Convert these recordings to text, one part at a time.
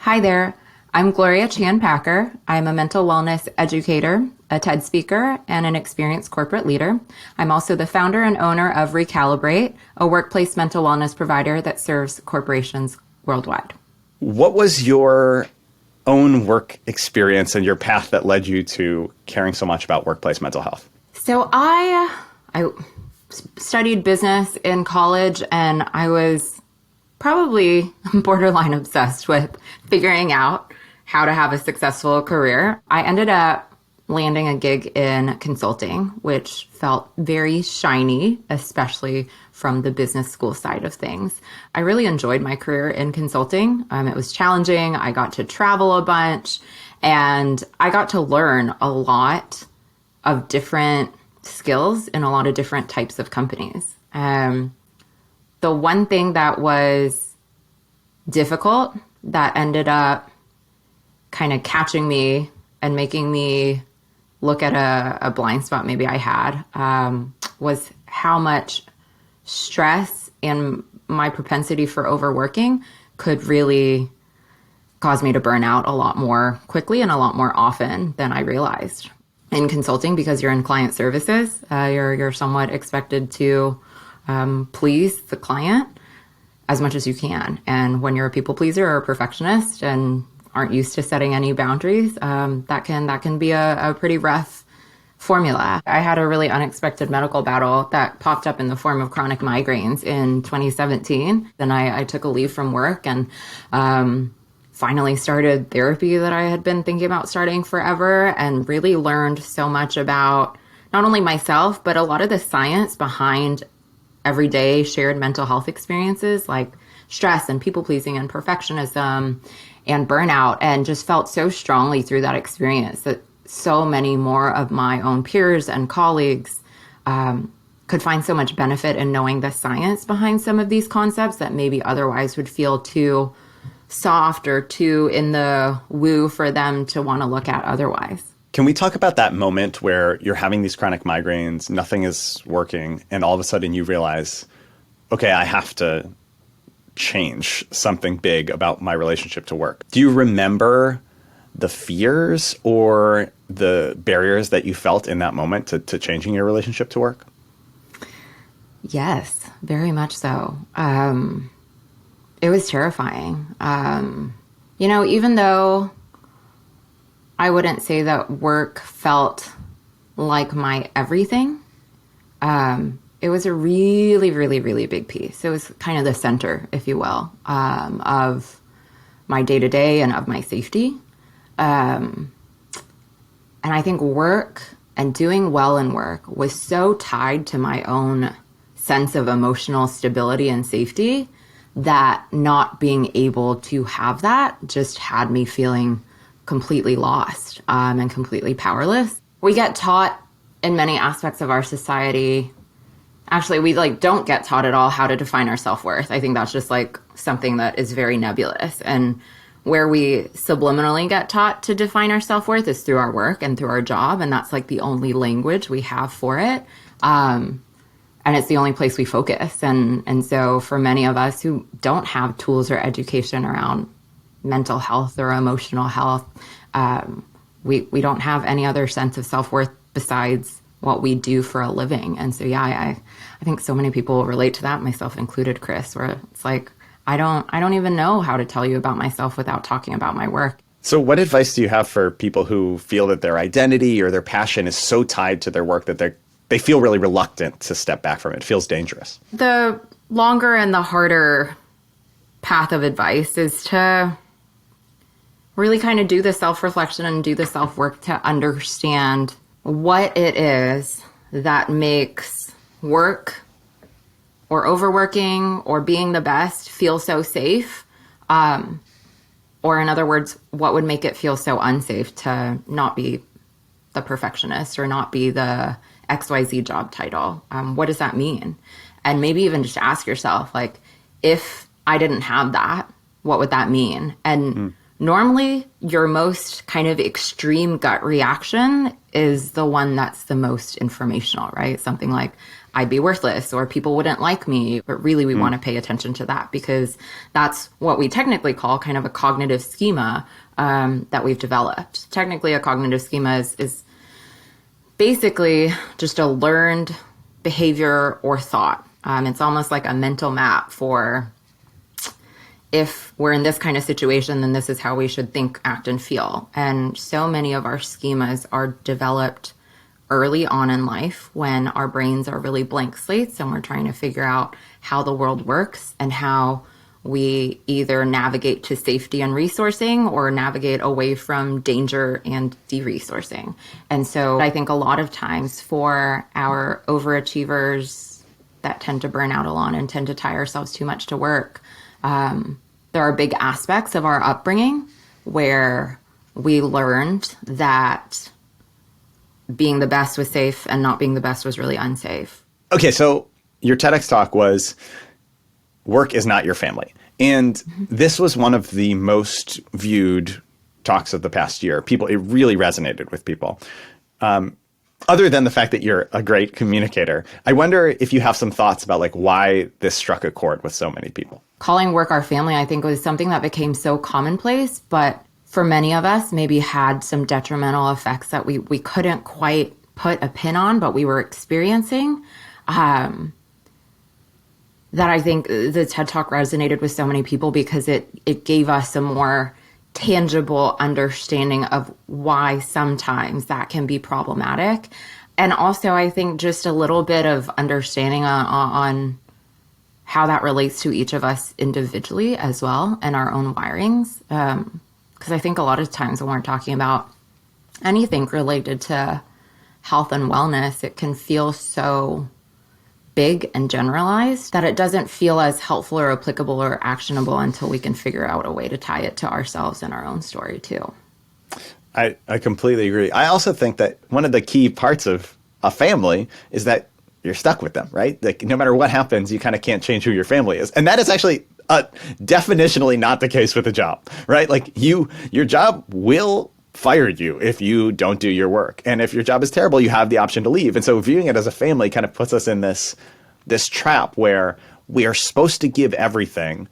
Hi there. I'm Gloria Chan Packer. I'm a mental wellness educator, a TED speaker, and an experienced corporate leader. I'm also the founder and owner of Recalibrate, a workplace mental wellness provider that serves corporations worldwide. What was your own work experience and your path that led you to caring so much about workplace mental health? So I studied business in college, and I was probably borderline obsessed with figuring out how to have a successful career. I ended up landing a gig in consulting, which felt very shiny, especially from the business school side of things. I really enjoyed my career in consulting. It was challenging. I got to travel a bunch, and I got to learn a lot of different skills in a lot of different types of companies. The one thing that was difficult that ended up kind of catching me and making me look at a blind spot maybe I had was how much stress and my propensity for overworking could really cause me to burn out a lot more quickly and a lot more often than I realized. In consulting, because you're in client services, you're somewhat expected to please the client as much as you can. And when you're a people pleaser or a perfectionist and aren't used to setting any boundaries, that can be a pretty rough formula. I had a really unexpected medical battle that popped up in the form of chronic migraines in 2017. Then I took a leave from work and finally started therapy that I had been thinking about starting forever, and really learned so much about not only myself, but a lot of the science behind everyday shared mental health experiences like stress and people pleasing and perfectionism and burnout, and just felt so strongly through that experience that so many more of my own peers and colleagues could find so much benefit in knowing the science behind some of these concepts that maybe otherwise would feel too soft or too in the woo for them to want to look at otherwise. Can we talk about that moment where you're having these chronic migraines, nothing is working, and all of a sudden you realize, okay, I have to change something big about my relationship to work? Do you remember the fears or the barriers that you felt in that moment to changing your relationship to work? Yes, very much so. It was terrifying. Even though I wouldn't say that work felt like my everything, it was a really, really, really big piece. It was kind of the center, if you will, of my day-to-day and of my safety. And I think work and doing well in work was so tied to my own sense of emotional stability and safety that not being able to have that just had me feeling completely lost and completely powerless. We get taught in many aspects of our society. Actually, we don't get taught at all how to define our self-worth. I think that's just something that is very nebulous. And where we subliminally get taught to define our self-worth is through our work and through our job. And that's the only language we have for it. And it's the only place we focus. And so for many of us who don't have tools or education around mental health or emotional health, we don't have any other sense of self-worth besides what we do for a living. And so, I think so many people relate to that, myself included, Chris, where it's I don't even know how to tell you about myself without talking about my work. So what advice do you have for people who feel that their identity or their passion is so tied to their work that they feel really reluctant to step back from it? It feels dangerous. The longer and the harder path of advice is to really kind of do the self-reflection and do the self-work to understand what it is that makes work or overworking or being the best feel so safe. Or in other words, what would make it feel so unsafe to not be the perfectionist or not be the XYZ job title? What does that mean? And maybe even just ask yourself, if I didn't have that, what would that mean? And normally your most kind of extreme gut reaction is the one that's the most informational, right? Something like, I'd be worthless or people wouldn't like me. But really, we want to pay attention to that because that's what we technically call kind of a cognitive schema that we've developed. Technically, a cognitive schema is basically just a learned behavior or thought. It's almost like a mental map for if we're in this kind of situation, then this is how we should think, act, and feel. And so many of our schemas are developed early on in life when our brains are really blank slates and we're trying to figure out how the world works and how we either navigate to safety and resourcing or navigate away from danger and de-resourcing. And so I think a lot of times for our overachievers that tend to burn out a lot and tend to tie ourselves too much to work, there are big aspects of our upbringing where we learned that being the best was safe and not being the best was really unsafe. Okay, so your TEDx talk was work is not your family. And this was one of the most viewed talks of the past year. It really resonated with people. Other than the fact that you're a great communicator, I wonder if you have some thoughts about like why this struck a chord with so many people. Calling work our family, I think, was something that became so commonplace, but for many of us maybe had some detrimental effects that we couldn't quite put a pin on, but we were experiencing. That I think the TED Talk resonated with so many people because it gave us a more tangible understanding of why sometimes that can be problematic. And also, I think just a little bit of understanding on how that relates to each of us individually as well and our own wirings. Because I think a lot of times when we're talking about anything related to health and wellness, it can feel so big and generalized that it doesn't feel as helpful or applicable or actionable until we can figure out a way to tie it to ourselves and our own story too. I completely agree. I also think that one of the key parts of a family is that you're stuck with them, right? Like no matter what happens, you kind of can't change who your family is. And that is actually definitionally not the case with a job, right? Like your job will fire you if you don't do your work. And if your job is terrible, you have the option to leave. And so viewing it as a family kind of puts us in this trap where we are supposed to give everything,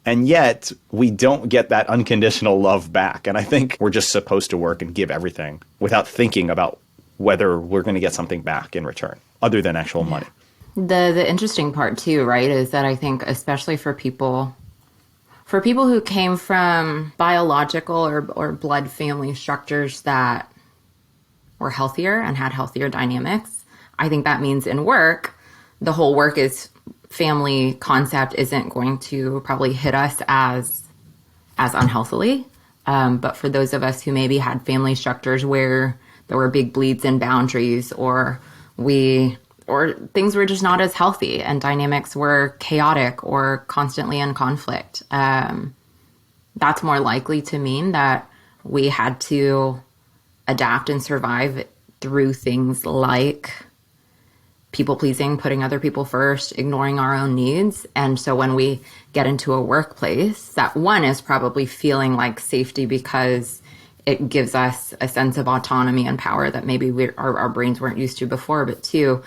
and yet we don't get that unconditional love back. And I think we're just supposed to work and give everything without thinking about whether we're going to get something back in return other than actual money. The interesting part too, right, is that I think especially for people who came from biological or blood family structures that were healthier and had healthier dynamics, I think that means in work, the whole work is family concept isn't going to probably hit us as unhealthily. But for those of us who maybe had family structures where there were big bleeds in boundaries or things were just not as healthy and dynamics were chaotic or constantly in conflict, that's more likely to mean that we had to adapt and survive through things like people pleasing, putting other people first, ignoring our own needs. And so when we get into a workplace, that one is probably feeling like safety because it gives us a sense of autonomy and power that maybe our brains weren't used to before. But two,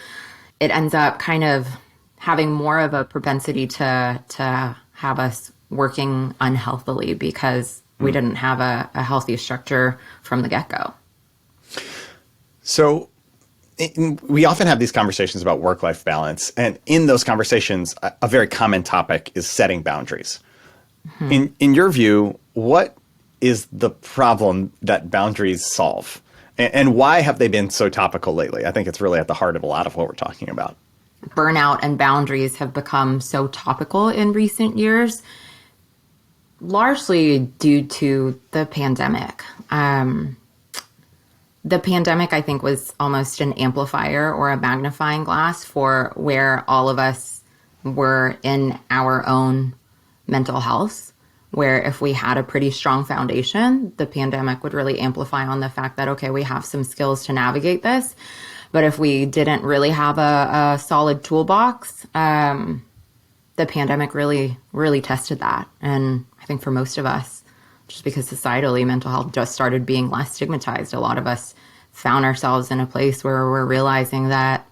it ends up kind of having more of a propensity to have us working unhealthily because we didn't have a healthy structure from the get-go. So we often have these conversations about work-life balance. And in those conversations, a very common topic is setting boundaries. Mm-hmm. In your view, what is the problem that boundaries solve? And why have they been so topical lately? I think it's really at the heart of a lot of what we're talking about. Burnout and boundaries have become so topical in recent years, largely due to the pandemic. The pandemic, I think, was almost an amplifier or a magnifying glass for where all of us were in our own mental health, where if we had a pretty strong foundation, the pandemic would really amplify on the fact that, okay, we have some skills to navigate this. But if we didn't really have a solid toolbox, the pandemic really, really tested that. And I think for most of us, just because societally mental health just started being less stigmatized, a lot of us found ourselves in a place where we're realizing that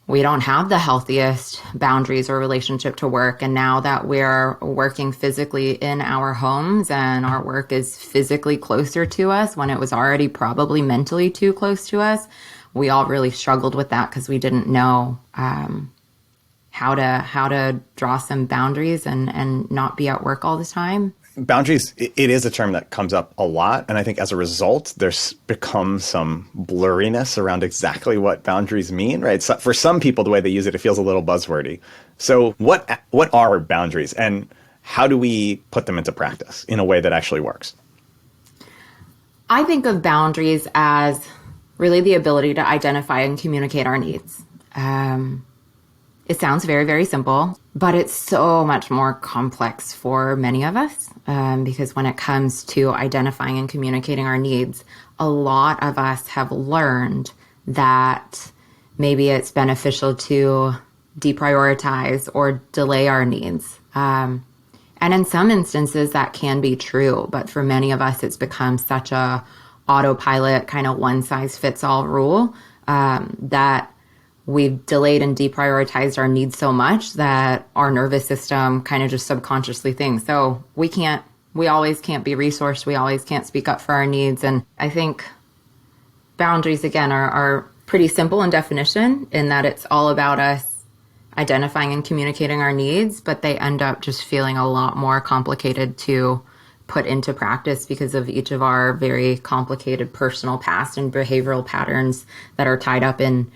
we don't have the healthiest boundaries or relationship to work. And now that we're working physically in our homes and our work is physically closer to us when it was already probably mentally too close to us, we all really struggled with that because we didn't know how to draw some boundaries and not be at work all the time. Boundaries, it is a term that comes up a lot. And I think as a result, there's become some blurriness around exactly what boundaries mean, right? So for some people, the way they use it, it feels a little buzzwordy. So what are boundaries and how do we put them into practice in a way that actually works? I think of boundaries as really the ability to identify and communicate our needs. It sounds very, very simple, but it's so much more complex for many of us because when it comes to identifying and communicating our needs, a lot of us have learned that maybe it's beneficial to deprioritize or delay our needs. And in some instances, that can be true. But for many of us, it's become such a autopilot kind of one-size-fits-all rule that we've delayed and deprioritized our needs so much that our nervous system kind of just subconsciously thinks, so we always can't be resourced. We always can't speak up for our needs. And I think boundaries, again, are pretty simple in definition in that it's all about us identifying and communicating our needs, but they end up just feeling a lot more complicated to put into practice because of each of our very complicated personal past and behavioral patterns that are tied up in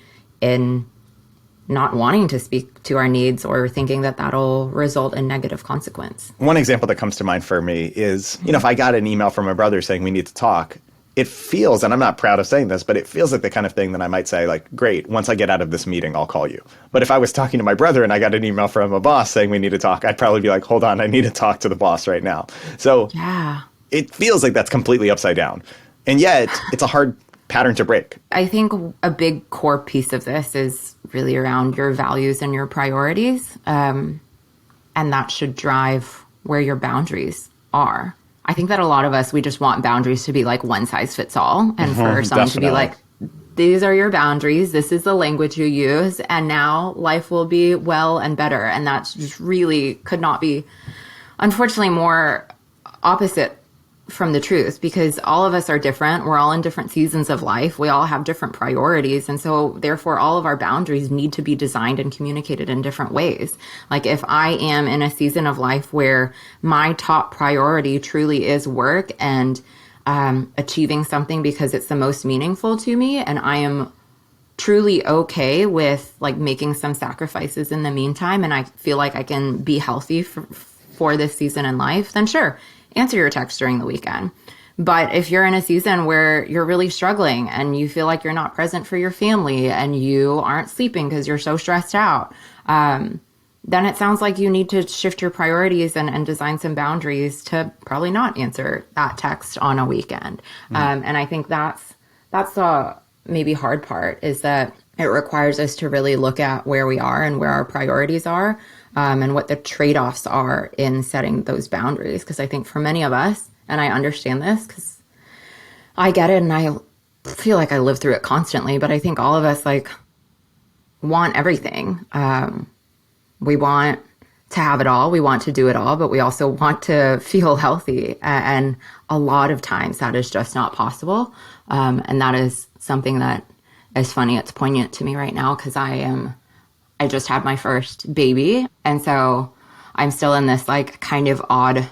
not wanting to speak to our needs or thinking that that'll result in negative consequence. One example that comes to mind for me is, if I got an email from my brother saying we need to talk, it feels, and I'm not proud of saying this, but it feels like the kind of thing that I might say, like, great, once I get out of this meeting, I'll call you. But if I was talking to my brother and I got an email from a boss saying we need to talk, I'd probably be like, hold on, I need to talk to the boss right now. So yeah, it feels like that's completely upside down. And yet it's a hard pattern to break. I think a big core piece of this is really around your values and your priorities. And that should drive where your boundaries are. I think that a lot of us, we just want boundaries to be like one size fits all. And for someone to be like, these are your boundaries. This is the language you use. And now life will be well and better. And that's just really could not be, unfortunately, more opposite from the truth because all of us are different. We're all in different seasons of life. We all have different priorities. And so therefore all of our boundaries need to be designed and communicated in different ways. Like if I am in a season of life where my top priority truly is work and achieving something because it's the most meaningful to me, and I am truly okay with like making some sacrifices in the meantime, and I feel like I can be healthy for this season in life, then sure, answer your text during the weekend. But if you're in a season where you're really struggling and you feel like you're not present for your family and you aren't sleeping because you're so stressed out, then it sounds like you need to shift your priorities and design some boundaries to probably not answer that text on a weekend. And I think that's the maybe hard part is that it requires us to really look at where we are and where our priorities are. And what the trade-offs are in setting those boundaries. Because I think for many of us, and I understand this because I get it and I feel like I live through it constantly, but I think all of us like want everything. We want to have it all. We want to do it all, but we also want to feel healthy. And a lot of times that is just not possible. And that is something that is funny. It's poignant to me right now because I just had my first baby. And so I'm still in this like kind of odd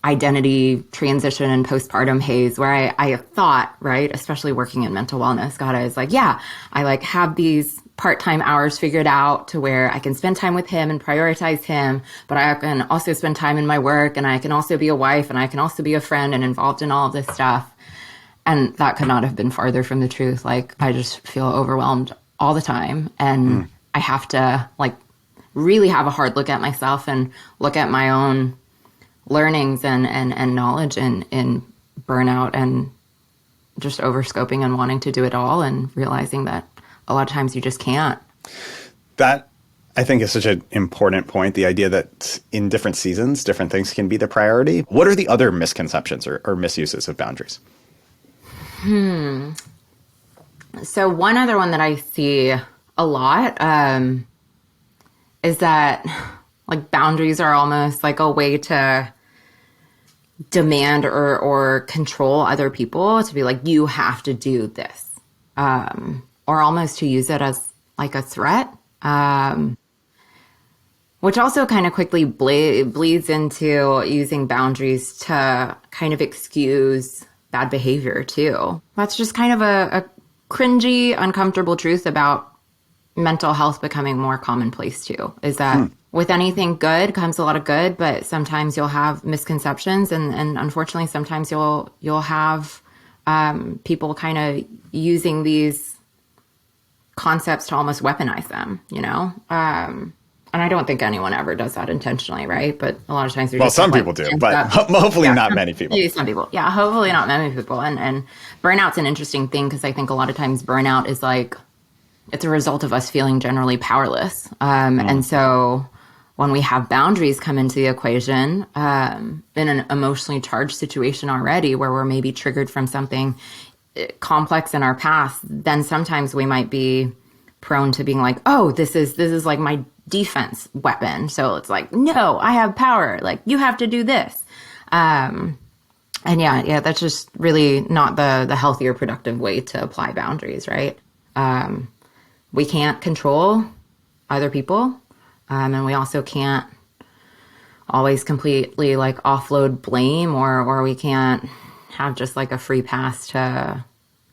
identity transition and postpartum haze where I thought, right, especially working in mental wellness, God, I was like, yeah, I like have these part-time hours figured out to where I can spend time with him and prioritize him, but I can also spend time in my work and I can also be a wife and I can also be a friend and involved in all of this stuff. And that could not have been farther from the truth. Like I just feel overwhelmed all the time. And I have to like really have a hard look at myself and look at my own learnings and knowledge in burnout and just overscoping and wanting to do it all and realizing that a lot of times you just can't. That I think is such an important point. The idea that in different seasons, different things can be the priority. What are the other misconceptions or misuses of boundaries? So one other one that I see a a lot, is that like boundaries are almost like a way to demand or control other people, to be like, you have to do this, or almost to use it as like a threat, which also kind of quickly bleeds into using boundaries to kind of excuse bad behavior too. That's just kind of a cringy, uncomfortable truth about mental health becoming more commonplace too, is that with anything good comes a lot of good, but sometimes you'll have misconceptions, and unfortunately sometimes you'll have people kind of using these concepts to almost weaponize them, you know? And I don't think anyone ever does that intentionally, right? But a lot of times, some people do, but hopefully not many people. Some people, yeah, hopefully not many people. And burnout's an interesting thing, because I think a lot of times burnout is like, it's a result of us feeling generally powerless. And so when we have boundaries come into the equation, in an emotionally charged situation already, where we're maybe triggered from something complex in our past, then sometimes we might be prone to being like, oh, this is like my defense weapon. So it's like, no, I have power. Like, you have to do this. And yeah, that's just really not the healthier, productive way to apply boundaries, right? We can't control other people. And we also can't always completely like offload blame, or we can't have just like a free pass to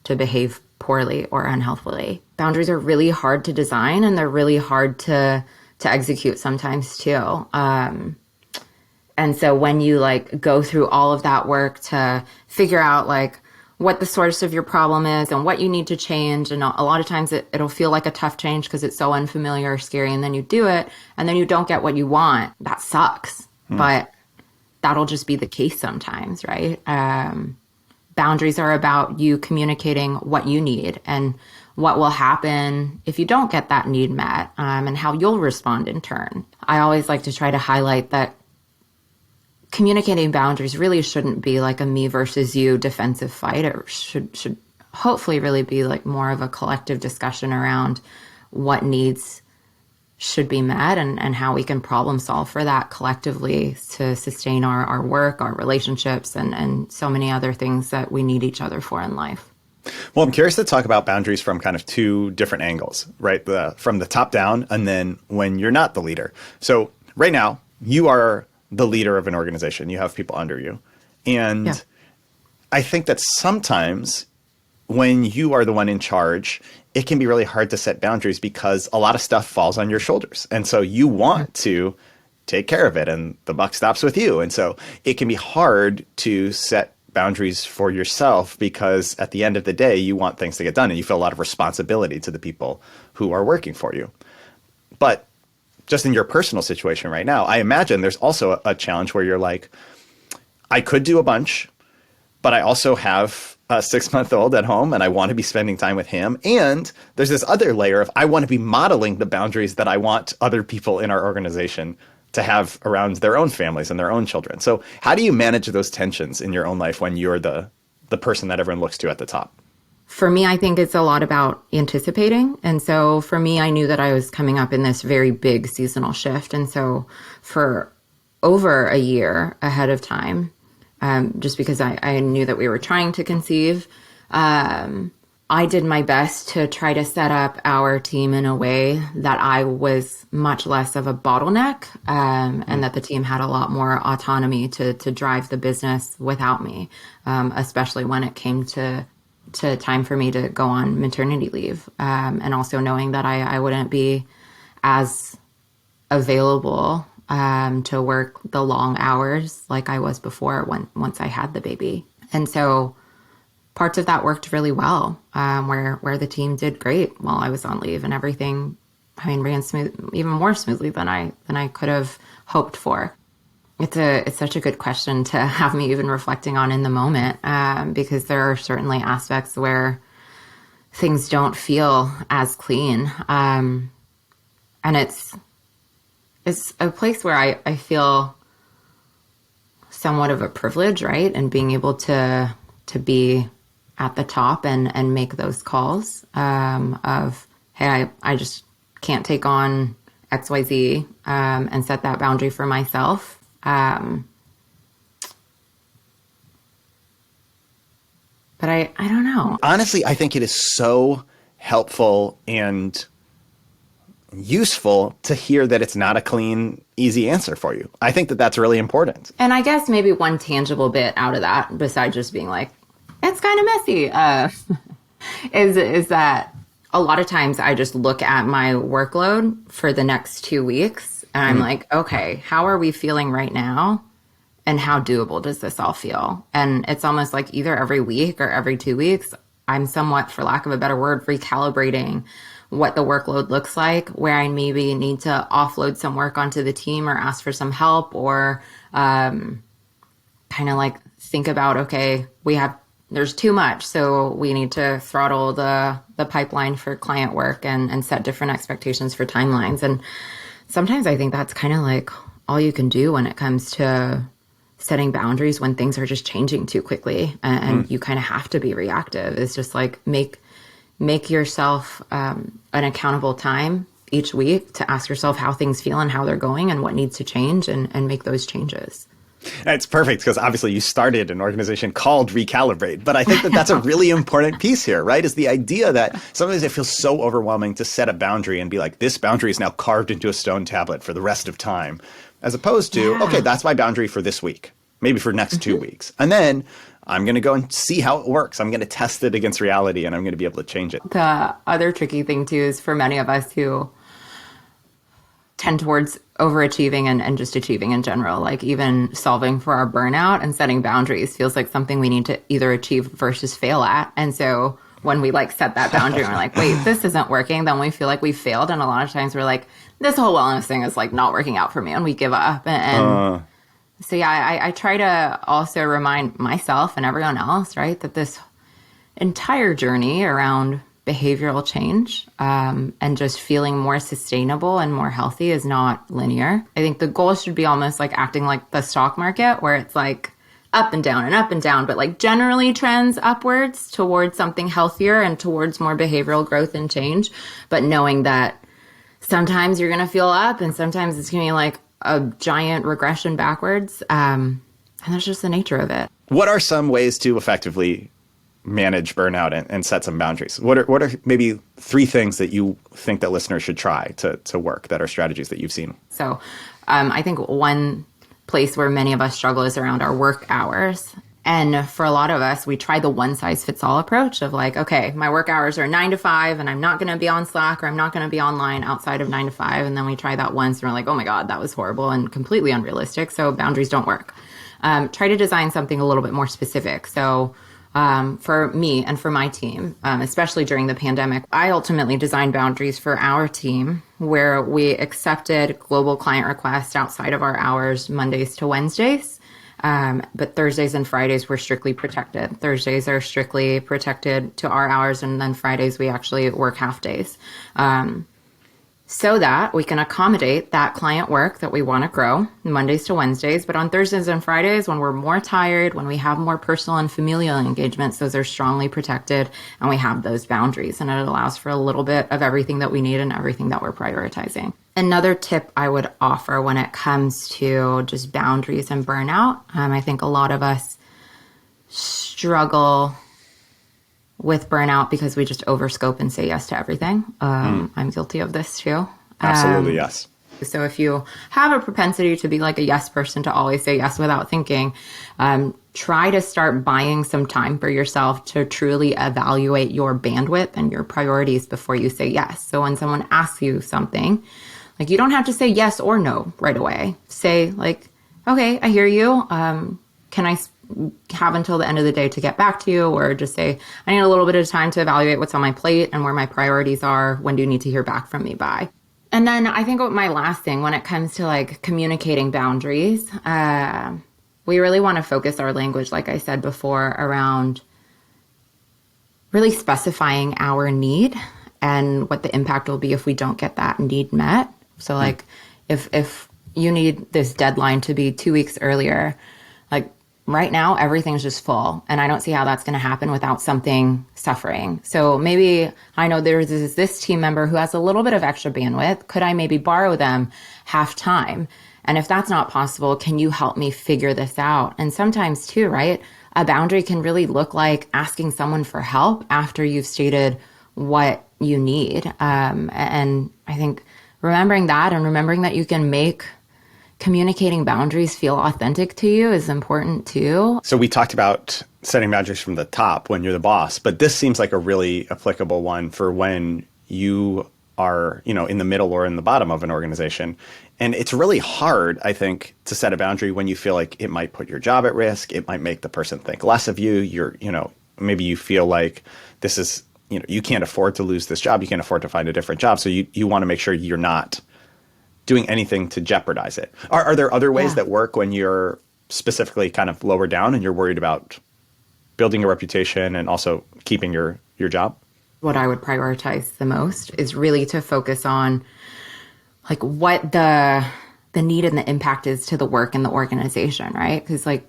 behave poorly or unhealthily. Boundaries are really hard to design, and they're really hard to execute sometimes too. And so when you like go through all of that work to figure out like what the source of your problem is and what you need to change, and a lot of times it'll feel like a tough change because it's so unfamiliar or scary, and then you do it and then you don't get what you want. That sucks. But that'll just be the case sometimes, right? Boundaries are about you communicating what you need and what will happen if you don't get that need met, and how you'll respond in turn. I always like to try to highlight that communicating boundaries really shouldn't be like a me versus you defensive fight. It should hopefully really be like more of a collective discussion around what needs should be met, and how we can problem solve for that collectively to sustain our work, our relationships, and so many other things that we need each other for in life. Well, I'm curious to talk about boundaries from kind of two different angles, right? From the top down, and then when you're not the leader. So right now, you are the leader of an organization. You have people under you. And I think that sometimes when you are the one in charge, it can be really hard to set boundaries because a lot of stuff falls on your shoulders. And so you want to take care of it, and the buck stops with you. And so it can be hard to set boundaries for yourself, because at the end of the day, you want things to get done, and you feel a lot of responsibility to the people who are working for you. But just in your personal situation right now, I imagine there's also a challenge where you're like, I could do a bunch, but I also have a 6-month-old at home, and I want to be spending time with him. And there's this other layer of I want to be modeling the boundaries that I want other people in our organization to have around their own families and their own children. So how do you manage those tensions in your own life when you're the person that everyone looks to at the top? For me, I think it's a lot about anticipating. And so for me, I knew that I was coming up in this very big seasonal shift. And so for over a year ahead of time, just because I knew that we were trying to conceive, I did my best to try to set up our team in a way that I was much less of a bottleneck, and that the team had a lot more autonomy to drive the business without me, especially when it came to time for me to go on maternity leave, and also knowing that I wouldn't be as available to work the long hours like I was before once I had the baby. And so parts of that worked really well, where the team did great while I was on leave, and everything, ran smooth, even more smoothly than I could have hoped for. It's such a good question to have me even reflecting on in the moment, because there are certainly aspects where things don't feel as clean, and it's a place where I feel somewhat of a privilege, right? And being able to be at the top and make those calls of, hey, I just can't take on XYZ, and set that boundary for myself. But I don't know. Honestly, I think it is so helpful and useful to hear that it's not a clean, easy answer for you. I think that that's really important. And I guess maybe one tangible bit out of that, besides just being like, it's kind of messy, is that a lot of times I just look at my workload for the next 2 weeks and I'm like, okay, how are we feeling right now? And how doable does this all feel? And it's almost like either every week or every 2 weeks, I'm somewhat, for lack of a better word, recalibrating what the workload looks like, where I maybe need to offload some work onto the team or ask for some help, or kind of like think about, okay, there's too much, so we need to throttle the pipeline for client work and set different expectations for timelines. And sometimes I think that's kind of like all you can do when it comes to setting boundaries when things are just changing too quickly, and you kind of have to be reactive. It's just like make yourself an accountable time each week to ask yourself how things feel and how they're going and what needs to change, and make those changes. It's perfect because obviously you started an organization called Recalibrate, but I think that that's a really important piece here, right? Is the idea that sometimes it feels so overwhelming to set a boundary and be like, this boundary is now carved into a stone tablet for the rest of time, as opposed to, okay, that's my boundary for this week, maybe for next 2 weeks. And then I'm going to go and see how it works. I'm going to test it against reality, and I'm going to be able to change it. The other tricky thing too is for many of us who tend towards overachieving and just achieving in general, like even solving for our burnout and setting boundaries feels like something we need to either achieve versus fail at. And so when we like set that boundary and we're like, wait, this isn't working, then we feel like we failed. And a lot of times we're like, this whole wellness thing is like not working out for me, and we give up. So yeah, I try to also remind myself and everyone else, right, that this entire journey around behavioral change and just feeling more sustainable and more healthy is not linear. I think the goal should be almost like acting like the stock market, where it's like up and down, but like generally trends upwards towards something healthier and towards more behavioral growth and change. But knowing that sometimes you're going to feel up and sometimes it's going to be like a giant regression backwards. And that's just the nature of it. What are some ways to effectively manage burnout and set some boundaries? What are maybe 3 things that you think that listeners should try to work, that are strategies that you've seen? So I think one place where many of us struggle is around our work hours. And for a lot of us, we try the one size fits all approach of like, okay, my work hours are 9 to 5 and I'm not going to be on Slack, or I'm not going to be online outside of 9 to 5. And then we try that once and we're like, oh my God, that was horrible and completely unrealistic. So boundaries don't work. Try to design something a little bit more specific. So for me and for my team, especially during the pandemic, I ultimately designed boundaries for our team where we accepted global client requests outside of our hours, Mondays to Wednesdays. But Thursdays and Fridays were strictly protected. Thursdays are strictly protected to our hours, and then Fridays we actually work half days. So that we can accommodate that client work that we want to grow Mondays to Wednesdays. But on Thursdays and Fridays, when we're more tired, when we have more personal and familial engagements, those are strongly protected, and we have those boundaries. And it allows for a little bit of everything that we need and everything that we're prioritizing. Another tip I would offer when it comes to just boundaries and burnout, I think a lot of us struggle with burnout because we just overscope and say yes to everything. I'm guilty of this too. Absolutely, yes. So if you have a propensity to be like a yes person, to always say yes without thinking, try to start buying some time for yourself to truly evaluate your bandwidth and your priorities before you say yes. So when someone asks you something, like, you don't have to say yes or no right away. Say like, okay, I hear you. Can I have until the end of the day to get back to you? Or just say, I need a little bit of time to evaluate what's on my plate and where my priorities are. When do you need to hear back from me by? And then I think my last thing when it comes to like communicating boundaries, we really want to focus our language, like I said before, around really specifying our need and what the impact will be if we don't get that need met. So like if you need this deadline to be 2 weeks earlier, like right now everything's just full, and I don't see how that's going to happen without something suffering. So maybe I know there's this team member who has a little bit of extra bandwidth. Could I maybe borrow them half time? And if that's not possible, can you help me figure this out? And sometimes too, right? A boundary can really look like asking someone for help after you've stated what you need. And I think remembering that and remembering that you can make communicating boundaries feel authentic to you is important too. So we talked about setting boundaries from the top when you're the boss, but this seems like a really applicable one for when you are, in the middle or in the bottom of an organization. And it's really hard, I think, to set a boundary when you feel like it might put your job at risk. It might make the person think less of you. Maybe you feel like this is, you can't afford to lose this job. You can't afford to find a different job. So you want to make sure you're not doing anything to jeopardize it. Are there other ways that work when you're specifically kind of lower down and you're worried about building a reputation and also keeping your job? What I would prioritize the most is really to focus on like what the need and the impact is to the work and the organization, right? Because like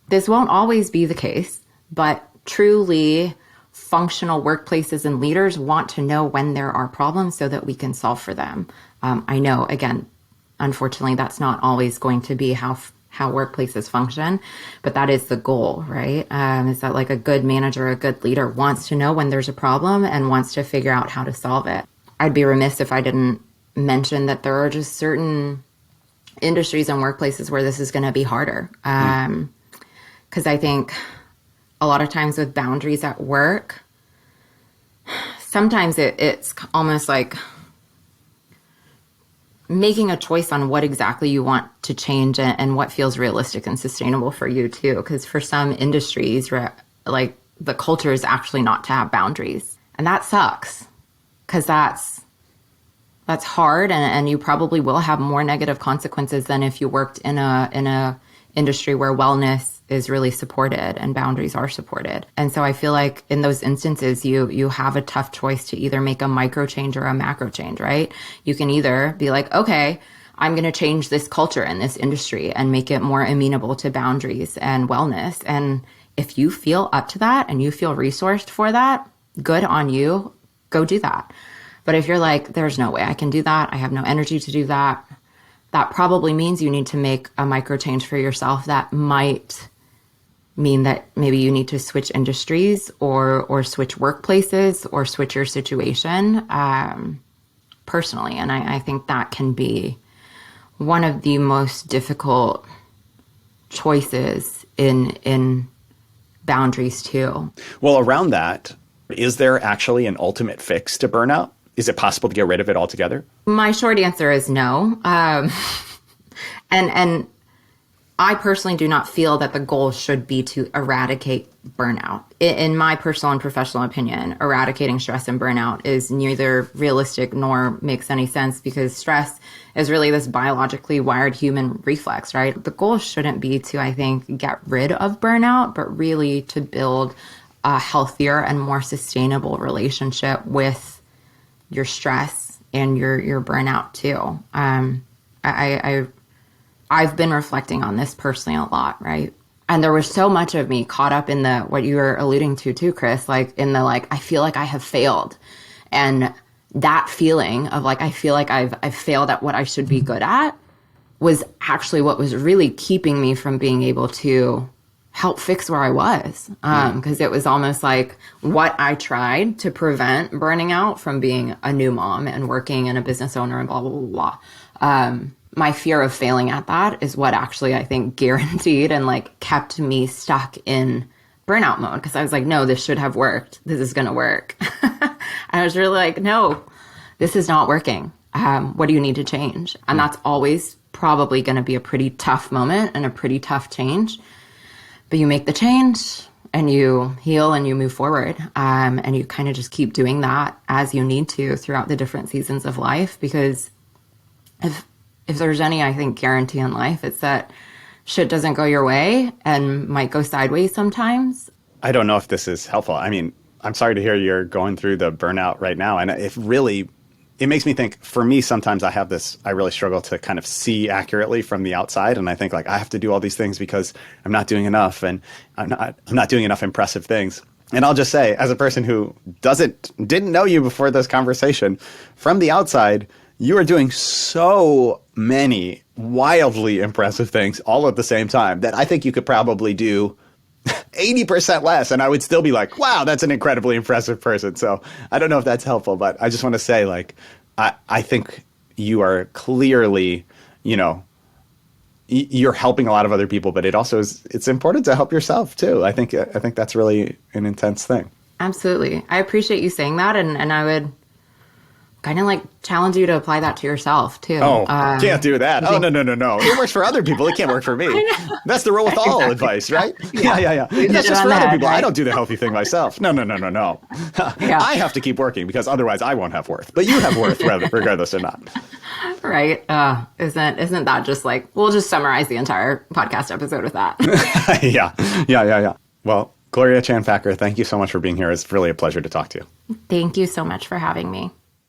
this won't always be the case, but truly functional workplaces and leaders want to know when there are problems so that we can solve for them. I know, again, unfortunately, that's not always going to be how workplaces function, but that is the goal, right? Is that like a good manager, a good leader wants to know when there's a problem and wants to figure out how to solve it. I'd be remiss if I didn't mention that there are just certain industries and workplaces where this is going to be harder. Because I think a lot of times with boundaries at work, sometimes it's almost like making a choice on what exactly you want to change and what feels realistic and sustainable for you too. Because for some industries, like the culture is actually not to have boundaries. And that sucks because that's hard and you probably will have more negative consequences than if you worked in a industry where wellness is really supported and boundaries are supported. And so I feel like in those instances, you have a tough choice to either make a micro change or a macro change, right? You can either be like, okay, I'm going to change this culture in this industry and make it more amenable to boundaries and wellness. And if you feel up to that and you feel resourced for that, good on you, go do that. But if you're like, there's no way I can do that, I have no energy to do that, that probably means you need to make a micro change for yourself that might mean that maybe you need to switch industries or switch workplaces or switch your situation personally. And I think that can be one of the most difficult choices in boundaries too. Well, around that, is there actually an ultimate fix to burnout? Is it possible to get rid of it altogether? My short answer is no. And I personally do not feel that the goal should be to eradicate burnout. In my personal and professional opinion, eradicating stress and burnout is neither realistic nor makes any sense because stress is really this biologically wired human reflex, right? The goal shouldn't be to, I think, get rid of burnout, but really to build a healthier and more sustainable relationship with your stress and your burnout too. I've been reflecting on this personally a lot, right? And there was so much of me caught up in what you were alluding to too, Chris, like in the I feel like I have failed. And that feeling of I feel like I've failed at what I should be good at was actually what was really keeping me from being able to help fix where I was. Because it was almost like what I tried to prevent burning out from being a new mom and working and a business owner and blah, blah, blah, blah. My fear of failing at that is what actually I think guaranteed and kept me stuck in burnout mode. Because I was like, no, this should have worked. This is going to work. I was really like, no, this is not working. What do you need to change? And that's always probably going to be a pretty tough moment and a pretty tough change. But you make the change and you heal and you move forward. And you kind of just keep doing that as you need to throughout the different seasons of life. Because if there's any, I think, guarantee in life, it's that shit doesn't go your way and might go sideways sometimes. I don't know if this is helpful. I mean, I'm sorry to hear you're going through the burnout right now. And if really it makes me think, for me, sometimes I really struggle to kind of see accurately from the outside. And I think like, I have to do all these things because I'm not doing enough, and I'm not doing enough impressive things. And I'll just say, as a person who didn't know you before this conversation, from the outside, you are doing so many wildly impressive things all at the same time that I think you could probably do 80% less, and I would still be like, wow, that's an incredibly impressive person. So I don't know if that's helpful, but I just want to say, like, I think you are clearly, you're helping a lot of other people, but it's important to help yourself too. I think that's really an intense thing. Absolutely. I appreciate you saying that. And I would kind of like challenge you to apply that to yourself too. Oh, can't do that. Oh, no. It works for other people. It can't work for me. That's the rule with all advice, right? Yeah. That's just for other people. Right? I don't do the healthy thing myself. No. Yeah. I have to keep working because otherwise I won't have worth. But you have worth regardless or not. Right. Isn't that just like, we'll just summarize the entire podcast episode with that. Yeah. Well, Gloria Chan Packer, thank you so much for being here. It's really a pleasure to talk to you. Thank you so much for having me.